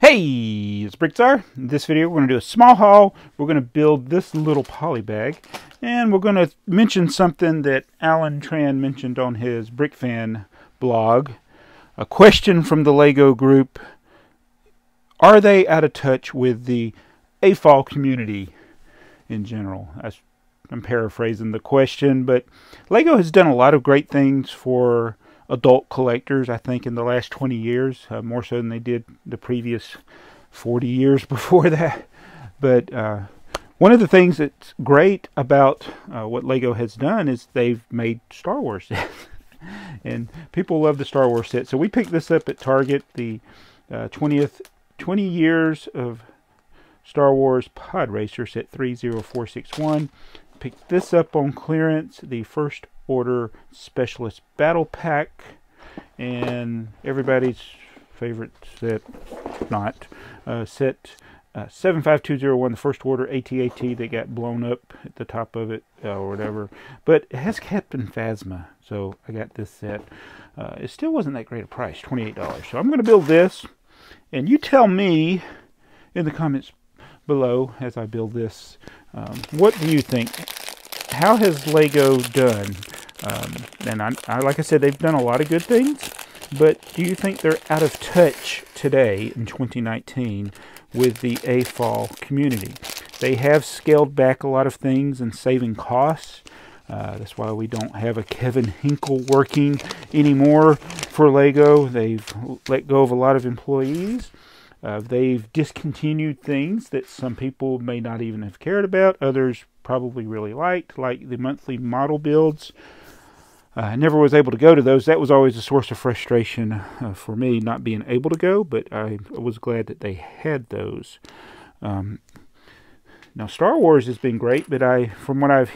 Hey, it's Bricktsar. In this video, we're going to do a small haul. We're going to build this little poly bag. And we're going to mention something that Alan Tran mentioned on his BrickFan blog. A question from the LEGO group. Are they out of touch with the AFOL community in general? I'm paraphrasing the question, but LEGO has done a lot of great things for adult collectors, I think, in the last 20 years, more so than they did the previous 40 years before that. But one of the things that's great about what LEGO has done is they've made Star Wars sets. And people love the Star Wars set. So we picked this up at Target, the 20 years of Star Wars Podracer set 30461. Picked this up on clearance, the First Order Specialist Battle Pack, and everybody's favorite set, set 75201, the First Order AT-AT that got blown up at the top of it, or whatever. But it has Captain Phasma, so I got this set. It still wasn't that great a price, $28. So I'm going to build this, and you tell me in the comments below as I build this, what do you think? How has LEGO done? And I like I said, they've done a lot of good things, but do you think they're out of touch today in 2019 with the AFOL community? They have scaled back a lot of things and saving costs. That's why we don't have a Kevin Hinkle working anymore for LEGO. They've let go of a lot of employees. They've discontinued things that some people may not even have cared about. Others probably really liked, like the monthly model builds. I never was able to go to those. That was always a source of frustration for me, not being able to go, but I was glad that they had those. Now, Star Wars has been great, but from what I've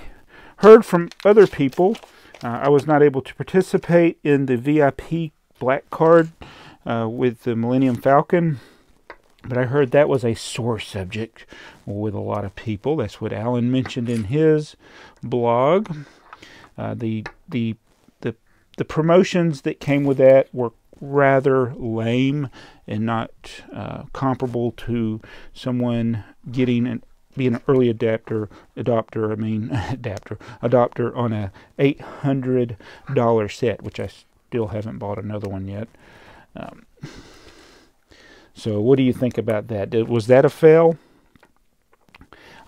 heard from other people, I was not able to participate in the VIP black card with the Millennium Falcon. But I heard that was a sore subject with a lot of people. That's what Alan mentioned in his blog. The promotions that came with that were rather lame and not comparable to someone being an early adopter on a $800 set, which I still haven't bought another one yet. So what do you think about that? Was that a fail?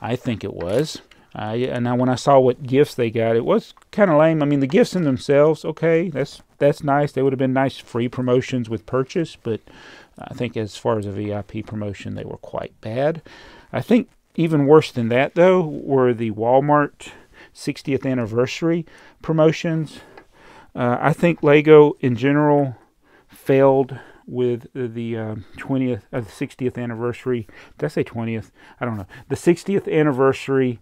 I think it was. And when I saw what gifts they got, it was kind of lame. I mean, the gifts in themselves, okay, that's nice. They would have been nice free promotions with purchase, but I think as far as a VIP promotion, they were quite bad. I think even worse than that, though, were the Walmart 60th anniversary promotions. I think LEGO in general failed with the 60th anniversary. Did I say 20th? I don't know. The 60th anniversary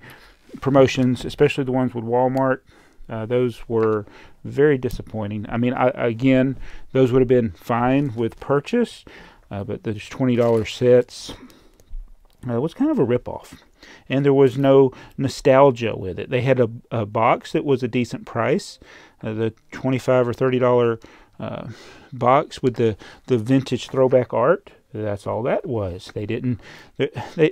promotions, especially the ones with Walmart, those were very disappointing. I mean, again, those would have been fine with purchase, but those $20 sets was kind of a ripoff. And there was no nostalgia with it. They had a box that was a decent price, the $25 or $30 box with the vintage throwback art. That's all that was. They didn't. There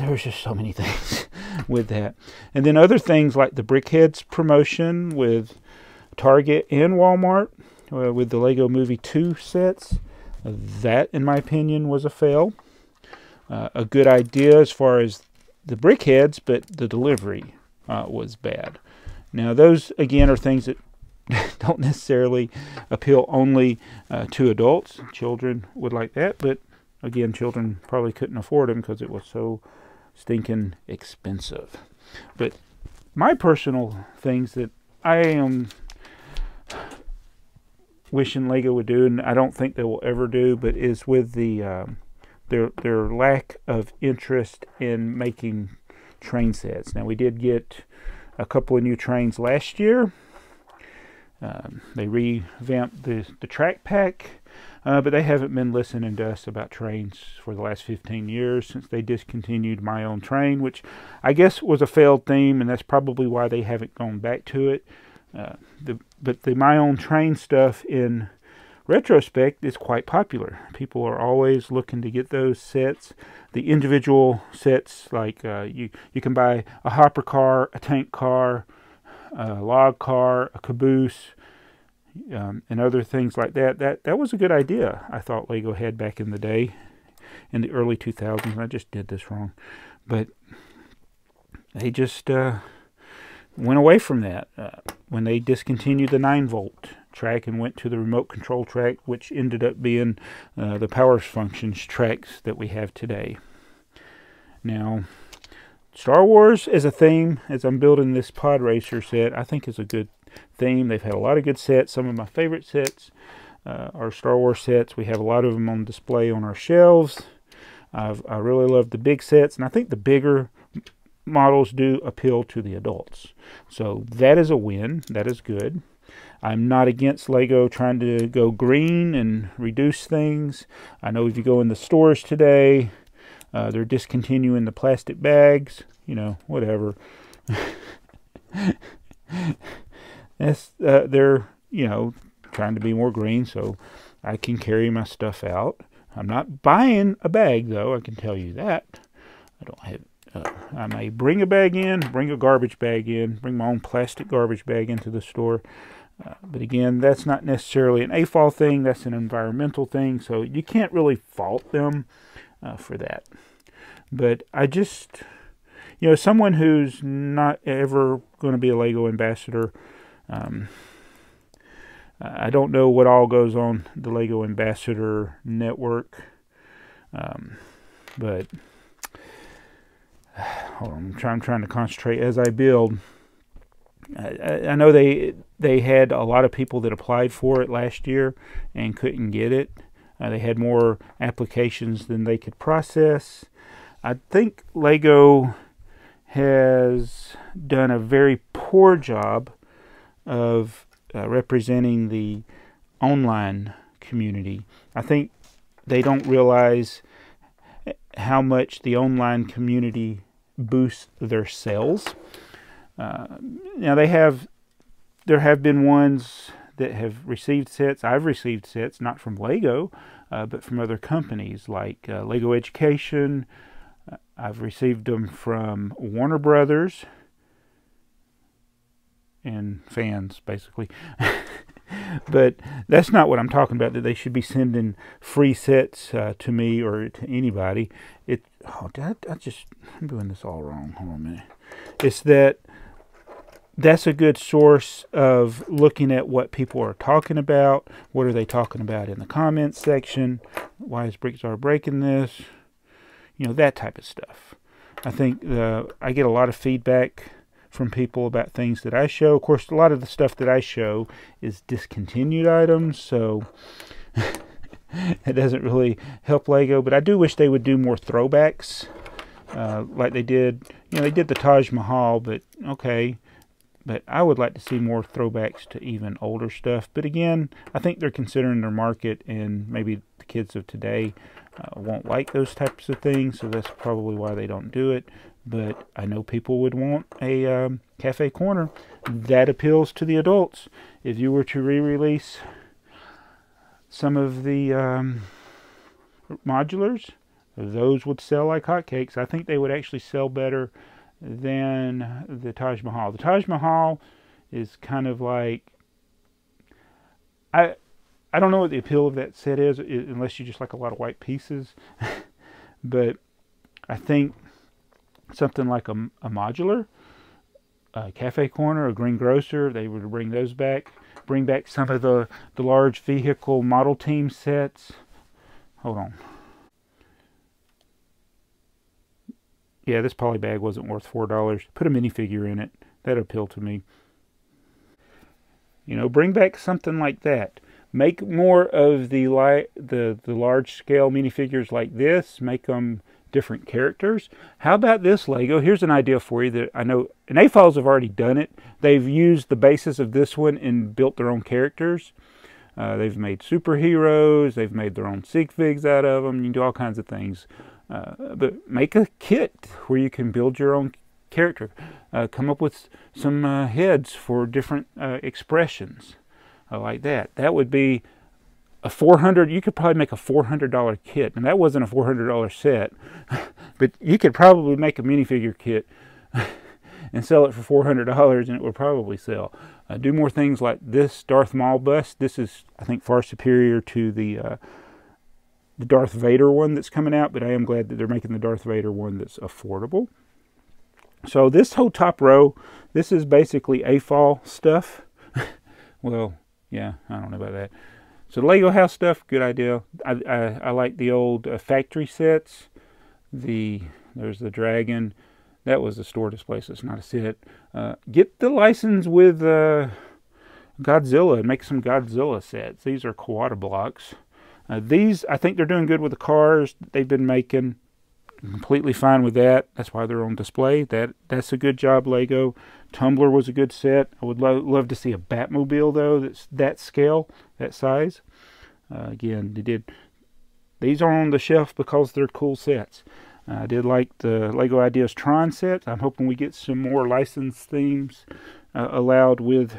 was just so many things with that. And then other things like the Brickheads promotion with Target and Walmart with the Lego Movie 2 sets. That, in my opinion, was a fail. A good idea as far as the Brickheads, but the delivery was bad. Now, those, again, are things that don't necessarily appeal only to adults. Children would like that, but again, children probably couldn't afford them because it was so stinking expensive. But my personal things that I am wishing LEGO would do, and I don't think they will ever do, but is with the their lack of interest in making train sets. Now, we did get a couple of new trains last year. They revamped the track pack, but they haven't been listening to us about trains for the last 15 years since they discontinued My Own Train, which I guess was a failed theme, and that's probably why they haven't gone back to it. But the My Own Train stuff in retrospect, it's quite popular. People are always looking to get those sets. The individual sets, like you can buy a hopper car, a tank car, a log car, a caboose, and other things like that. That was a good idea, I thought Lego had back in the day, in the early 2000s. I just did this wrong. But they just went away from that when they discontinued the 9-volt track and went to the remote control track, which ended up being the power functions tracks that we have today. Now, Star Wars as a theme, as I'm building this Podracer set, I think is a good theme. They've had a lot of good sets. Some of my favorite sets are Star Wars sets. We have a lot of them on display on our shelves. I really love the big sets, and I think the bigger models do appeal to the adults. So that is a win. That is good. I'm not against Lego trying to go green and reduce things. I know if you go in the stores today, they're discontinuing the plastic bags. You know, whatever. They're, you know, trying to be more green so I can carry my stuff out. I'm not buying a bag, though, I can tell you that. I don't have. I may bring a bag in, bring a garbage bag in, bring my own plastic garbage bag into the store. But again, that's not necessarily an AFOL thing, that's an environmental thing, so you can't really fault them for that. But I just, you know, someone who's not ever going to be a Lego ambassador, I don't know what all goes on the Lego Ambassador Network, but hold on, I'm trying to concentrate as I build. I know they had a lot of people that applied for it last year and couldn't get it. They had more applications than they could process. I think Lego has done a very poor job of representing the online community. I think they don't realize how much the online community boosts their sales. Now there have been ones that have received sets. I've received sets not from Lego, but from other companies like Lego Education. I've received them from Warner Brothers and fans, basically. But that's not what I'm talking about, that they should be sending free sets to me or to anybody. I'm doing this all wrong. Hold on a minute. It's that's a good source of looking at what people are talking about. What are they talking about in the comments section? Why is Bricktsar breaking this? You know, that type of stuff. I think I get a lot of feedback from people about things that I show. Of course, a lot of the stuff that I show is discontinued items, so it doesn't really help Lego. But I do wish they would do more throwbacks, like they did. You know, they did the Taj Mahal, but okay. But I would like to see more throwbacks to even older stuff. But again, I think they're considering their market, and maybe the kids of today won't like those types of things, so that's probably why they don't do it. But I know people would want a cafe corner that appeals to the adults. If you were to re-release some of the modulars, those would sell like hotcakes. I think they would actually sell better than the Taj Mahal. The Taj Mahal is kind of like, I don't know what the appeal of that set is, unless you just like a lot of white pieces. But I think something like a modular, a cafe corner, a green grocer, they would bring those back. Bring back some of the large vehicle model team sets. Hold on. Yeah, this polybag wasn't worth $4. Put a minifigure in it. That'd appeal to me. You know, bring back something like that. Make more of the large scale minifigures like this. Make them different characters. How about this, Lego? Here's an idea for you that I know, and AFOLs have already done it. They've used the basis of this one and built their own characters. They've made superheroes. They've made their own sig figs out of them. You can do all kinds of things. But make a kit where you can build your own character. Come up with some heads for different expressions like that. That would be a $400, you could probably make a $400 kit, and that wasn't a $400 set, but you could probably make a minifigure kit and sell it for $400, and it would probably sell. Do more things like this Darth Maul bust. This is, I think, far superior to the Darth Vader one that's coming out, but I am glad that they're making the Darth Vader one that's affordable. So this whole top row, this is basically AFOL stuff. Well, yeah, I don't know about that. So the Lego house stuff, good idea. I like the old factory sets. There's the dragon. That was a store display, so it's not a set. Get the license with Godzilla and make some Godzilla sets. These are Quad blocks. These, I think they're doing good with the cars they've been making. Completely fine with that. That's why they're on display. That's a good job, Lego. Tumbler was a good set. I would love to see a Batmobile, though, that's that scale, that size. Again, these are on the shelf because they're cool sets. I did like the Lego Ideas Tron sets. I'm hoping we get some more licensed themes allowed with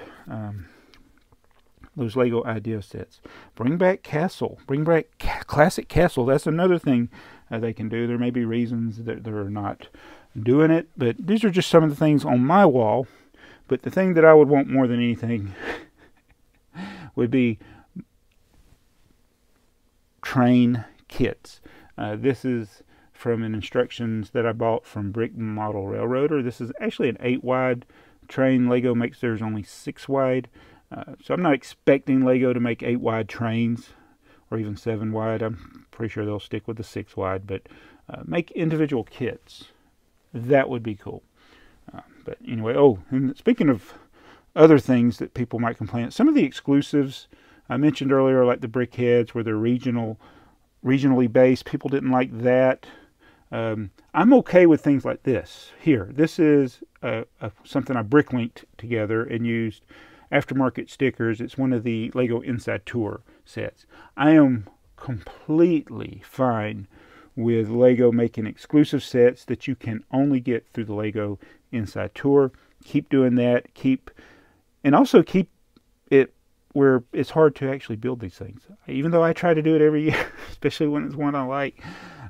those Lego Idea sets. Bring back Castle. Bring back Classic Castle. That's another thing they can do. There may be reasons that they're not doing it, but these are just some of the things on my wall. But the thing that I would want more than anything would be train kits. This is from an instructions that I bought from Brick Model Railroader. This is actually an 8 wide train. Lego makes theirs only 6 wide. So I'm not expecting Lego to make 8 wide trains or even 7 wide. I'm pretty sure they'll stick with the 6 wide, but make individual kits. That would be cool. But anyway, oh, and speaking of other things that people might complain, some of the exclusives I mentioned earlier, like the brick heads where they're regionally based, people didn't like that. I'm okay with things like this. Here, this is something I brick linked together and used aftermarket stickers. It's one of the Lego Inside Tour sets. I am completely fine with Lego making exclusive sets that you can only get through the Lego Inside Tour. Keep doing that. And also keep it where it's hard to actually build these things. Even though I try to do it every year, especially when it's one I like,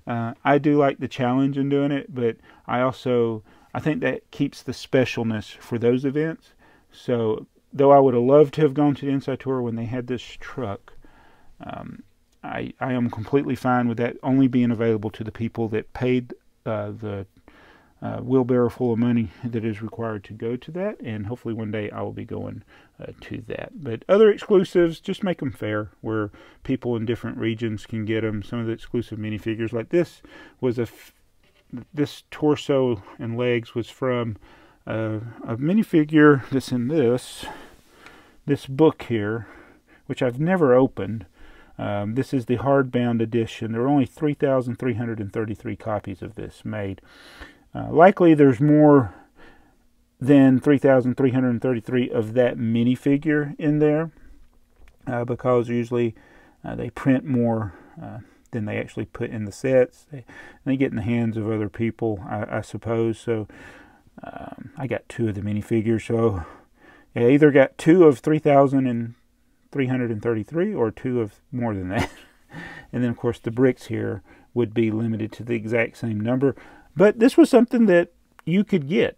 I do like the challenge in doing it, but I think that keeps the specialness for those events. So though I would have loved to have gone to the Inside Tour when they had this truck, I am completely fine with that only being available to the people that paid the wheelbarrow full of money that is required to go to that, and hopefully one day I will be going to that. But other exclusives, just make them fair, where people in different regions can get them. Some of the exclusive minifigures, like this, was this torso and legs was from a minifigure that's in this book here, which I've never opened. This is the hardbound edition. There are only 3,333 copies of this made. Likely there's more than 3,333 of that minifigure in there, because usually they print more than they actually put in the sets. They get in the hands of other people, I suppose. So I got 2 of the minifigures. So I either got 2 of 3,333 or 2 of more than that. And then, of course, the bricks here would be limited to the exact same number. But this was something that you could get.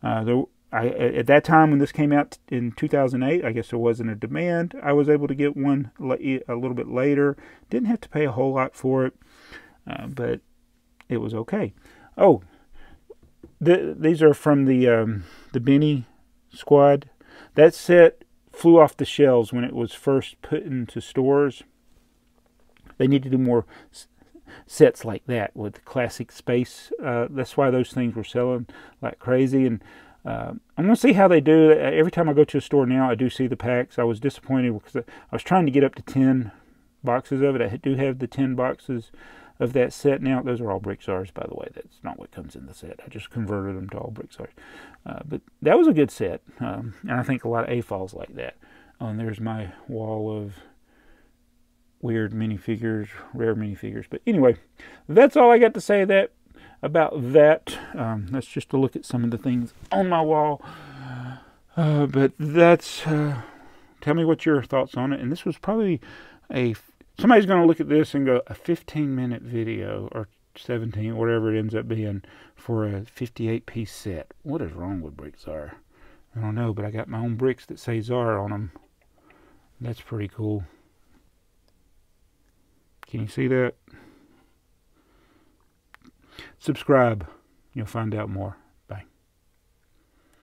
At that time when this came out in 2008, I guess there wasn't a demand. I was able to get one a little bit later. Didn't have to pay a whole lot for it, but it was okay. Oh, these are from the Benny Squad. That set flew off the shelves when it was first put into stores. They need to do more sets like that with classic space. That's why those things were selling like crazy. And I'm going to see how they do. Every time I go to a store now, I do see the packs. I was disappointed because I was trying to get up to 10 boxes of it. I do have the 10 boxes of that set now. Those are all Bricktsars, by the way. That's not what comes in the set. I just converted them to all Bricktsars. But that was a good set. And I think a lot of AFOLs like that. Oh, and there's my wall of weird minifigures, rare minifigures. But anyway, that's all I got to say about that. That's just a look at some of the things on my wall. But that's, tell me what your thoughts on it. And this was probably somebody's going to look at this and go, a 15-minute video, or 17, whatever it ends up being, for a 58-piece set. What is wrong with Bricktsar? I don't know, but I got my own bricks that say Czar on them. That's pretty cool. Can you see that? Subscribe. You'll find out more.